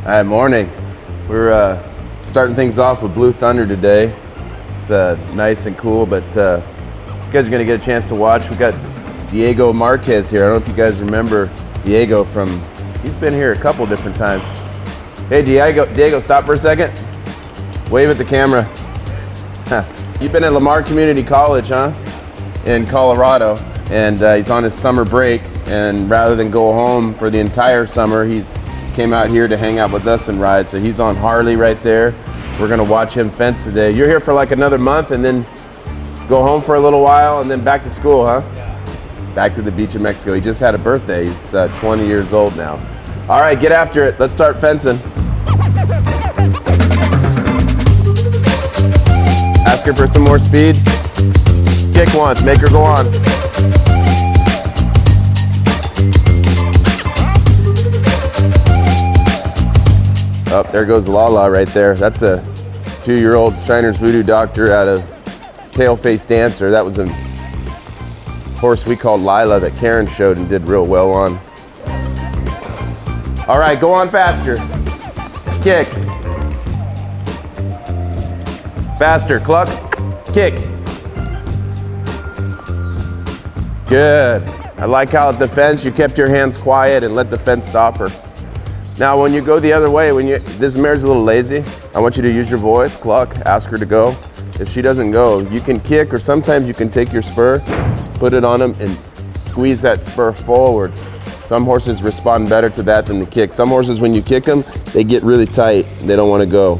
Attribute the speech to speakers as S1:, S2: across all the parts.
S1: All right, morning. We're starting things off with Blue Thunder today. It's nice and cool, but you guys are gonna get a chance to watch. We got Diego Marquez here. I don't know if you guys remember Diego from, he's been here a couple different times. Hey Diego, stop for a second. Wave at the camera. You've been at Lamar Community College, huh? In Colorado, and he's on his summer break, and rather than go home for the entire summer, he's came out here to hang out with us and ride. So he's on Harley right there. We're gonna watch him fence today. You're here for like another month and then go home for a little while and then back to school, huh? Yeah. Back to the beach in Mexico. He just had a birthday. He's 20 years old now. All right, get after it. Let's start fencing. Ask her for some more speed. Kick once, make her go on. Oh, there goes Lala right there. That's a 2-year-old Shiner's Voodoo Doctor out of Paleface Dancer. That was a horse we called Lila that Karen showed and did real well on. All right, go on faster. Kick. Faster, cluck, kick. Good. I like how at the fence you kept your hands quiet and let the fence stop her. Now when you go the other way, this mare's a little lazy, I want you to use your voice, cluck, ask her to go. If she doesn't go, you can kick, or sometimes you can take your spur, put it on them and squeeze that spur forward. Some horses respond better to that than the kick. Some horses, when you kick them, they get really tight, they don't want to go.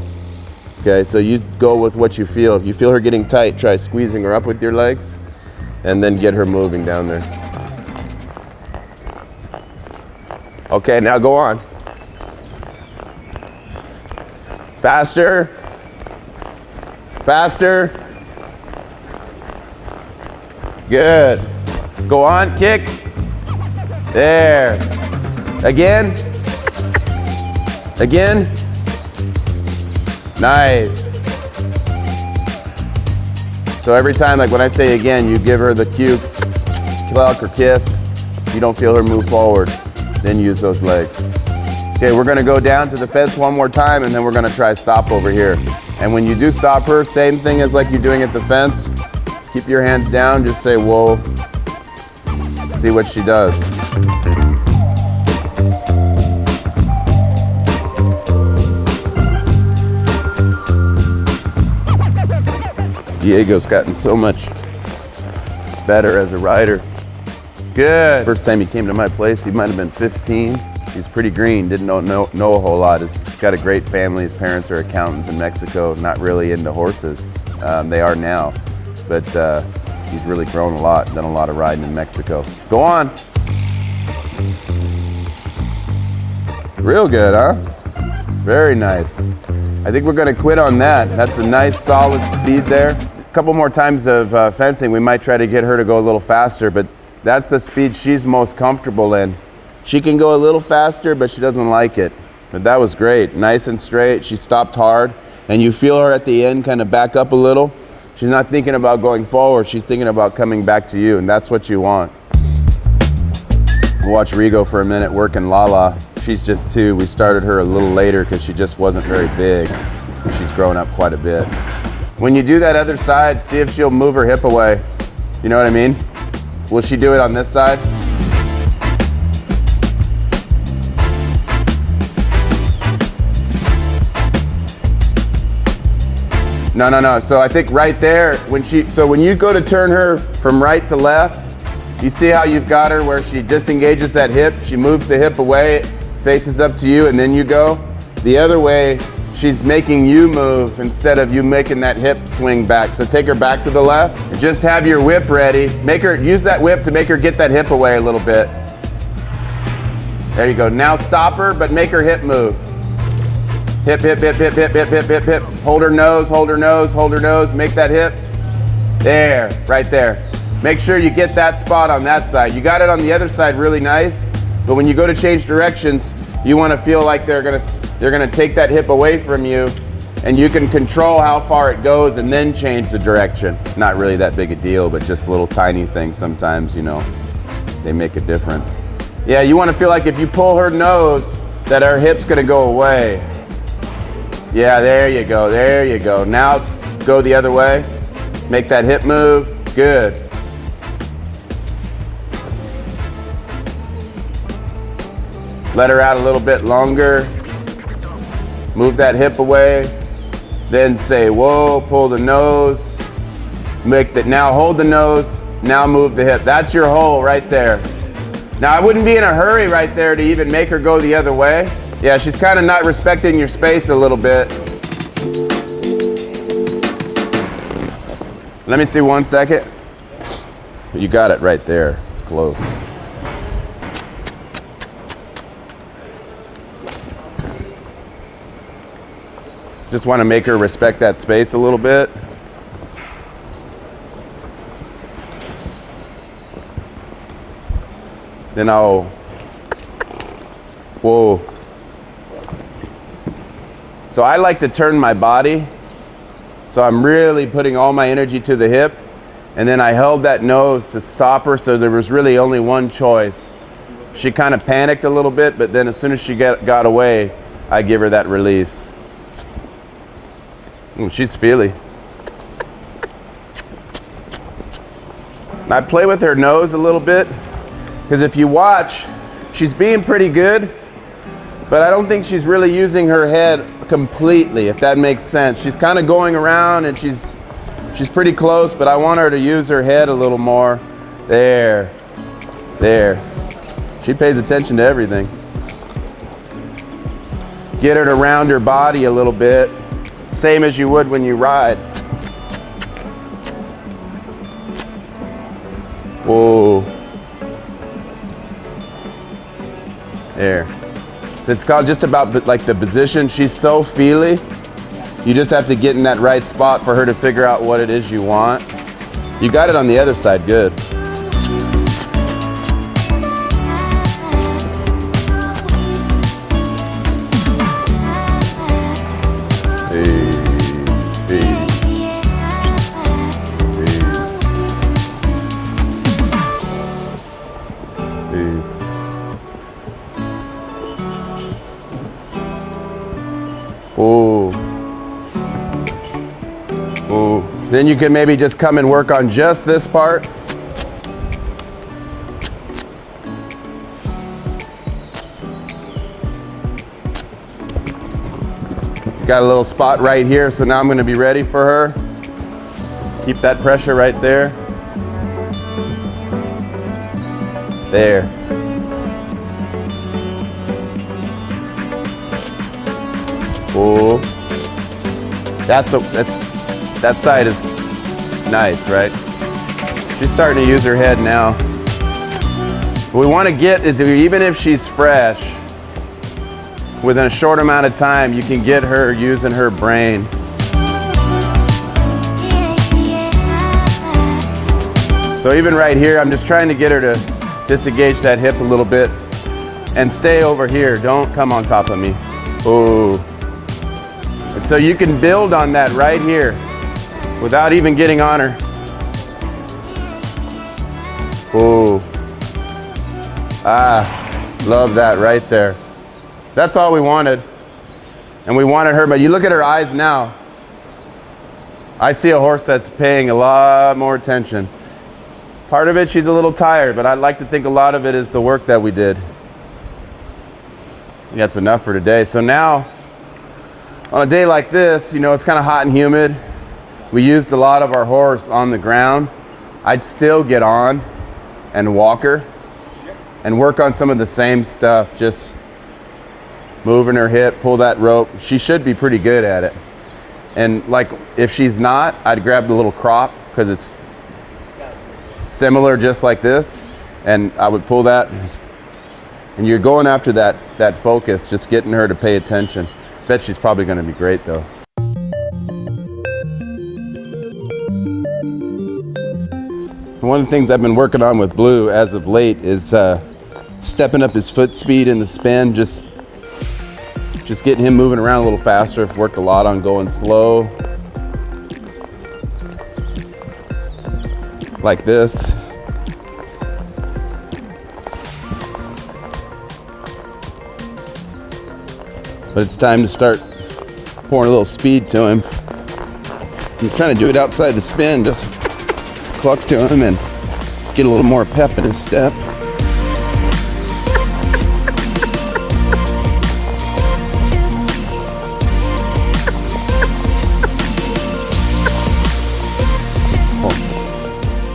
S1: Okay, so you go with what you feel. If you feel her getting tight, try squeezing her up with your legs and then get her moving down there. Okay, now go on. Faster. Faster. Good. Go on, kick. There. Again. Again. Nice. So every time, like when I say again, you give her the cue, cluck or kiss. You don't feel her move forward, then use those legs. Okay, we're gonna go down to the fence one more time and then we're gonna try stop over here. And when you do stop her, same thing as like you're doing at the fence. Keep your hands down, just say whoa. See what she does. Diego's gotten so much better as a rider. Good. First time he came to my place, he might have been 15. He's pretty green, didn't know a whole lot. He's got a great family. His parents are accountants in Mexico, not really into horses. They are now, but he's really grown a lot, done a lot of riding in Mexico. Go on. Real good, huh? Very nice. I think we're gonna quit on that. That's a nice solid speed there. A couple more times of fencing, we might try to get her to go a little faster, but that's the speed she's most comfortable in. She can go a little faster, but she doesn't like it. But that was great, nice and straight. She stopped hard, and you feel her at the end kind of back up a little. She's not thinking about going forward, she's thinking about coming back to you, and that's what you want. We'll watch Rigo for a minute working Lala. She's just 2. We started her a little later because she just wasn't very big. She's grown up quite a bit. When you do that other side, see if she'll move her hip away. You know what I mean? Will she do it on this side? No. So I think right there, when you go to turn her from right to left, you see how you've got her where she disengages that hip, she moves the hip away, faces up to you, and then you go. The other way, she's making you move instead of you making that hip swing back. So take her back to the left and just have your whip ready. Use that whip to make her get that hip away a little bit. There you go. Now stop her, but make her hip move. Hip, hip, hip, hip, hip, hip, hip, hip, hip. Hold her nose, hold her nose, hold her nose. Make that hip. There, right there. Make sure you get that spot on that side. You got it on the other side really nice, but when you go to change directions, you want to feel like they're gonna take that hip away from you, and you can control how far it goes and then change the direction. Not really that big a deal, but just little tiny things sometimes, you know, they make a difference. Yeah, you want to feel like if you pull her nose, that her hip's gonna go away. Yeah, there you go, there you go. Now go the other way. Make that hip move, good. Let her out a little bit longer. Move that hip away. Then say, whoa, pull the nose. Make that, now hold the nose, now move the hip. That's your hole right there. Now I wouldn't be in a hurry right there to even make her go the other way. Yeah, she's kind of not respecting your space a little bit. Let me see 1 second. You got it right there, it's close. Just want to make her respect that space a little bit. Then I'll, whoa. So I like to turn my body. So I'm really putting all my energy to the hip. And then I held that nose to stop her, so there was really only one choice. She kind of panicked a little bit, but then as soon as she got away, I give her that release. Ooh, she's feely. I play with her nose a little bit. Because if you watch, she's being pretty good, but I don't think she's really using her head completely, if that makes sense. She's kind of going around and she's pretty close, but I want her to use her head a little more. There, there. She pays attention to everything. Get her to round her body a little bit, same as you would when you ride. Whoa. There. It's called just about like the position. She's so feely. You just have to get in that right spot for her to figure out what it is you want. You got it on the other side, good. Ooh. Ooh. Then you can maybe just come and work on just this part. Got a little spot right here, so now I'm going to be ready for her. Keep that pressure right there. There. Oh, that side is nice, right? She's starting to use her head now. What we want to get is, even if she's fresh, within a short amount of time, you can get her using her brain. So even right here, I'm just trying to get her to disengage that hip a little bit and stay over here. Don't come on top of me. Oh. And so you can build on that right here without even getting on her. Oh. Ah, love that right there. That's all we wanted. And we wanted her, but you look at her eyes now. I see a horse that's paying a lot more attention. Part of it, she's a little tired, but I'd like to think a lot of it is the work that we did. That's enough for today. So now, on a day like this, you know, it's kind of hot and humid. We used a lot of our horse on the ground. I'd still get on and walk her and work on some of the same stuff, just moving her hip, pull that rope. She should be pretty good at it. And like, if she's not, I'd grab the little crop, because it's similar just like this, and I would pull that, and you're going after that focus, just getting her to pay attention. Bet she's probably going to be great though. One of the things I've been working on with Blue as of late is stepping up his foot speed in the spin, just getting him moving around a little faster. I've worked a lot on going slow, like this. but it's time to start pouring a little speed to him. I'm trying to do it outside the spin, just cluck to him and get a little more pep in his step.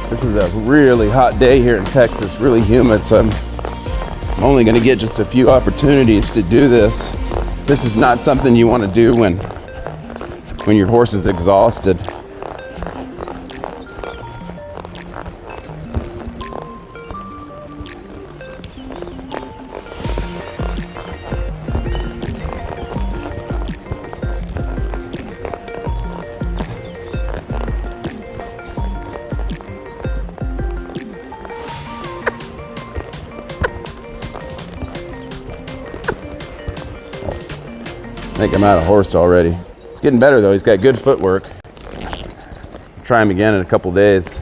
S1: This is a really hot day here in Texas, really humid, so I'm only going to get just a few opportunities to do this. This is not something you want to do when your horse is exhausted. I think I'm out of horse already. He's getting better though, he's got good footwork. I'll try him again in a couple days.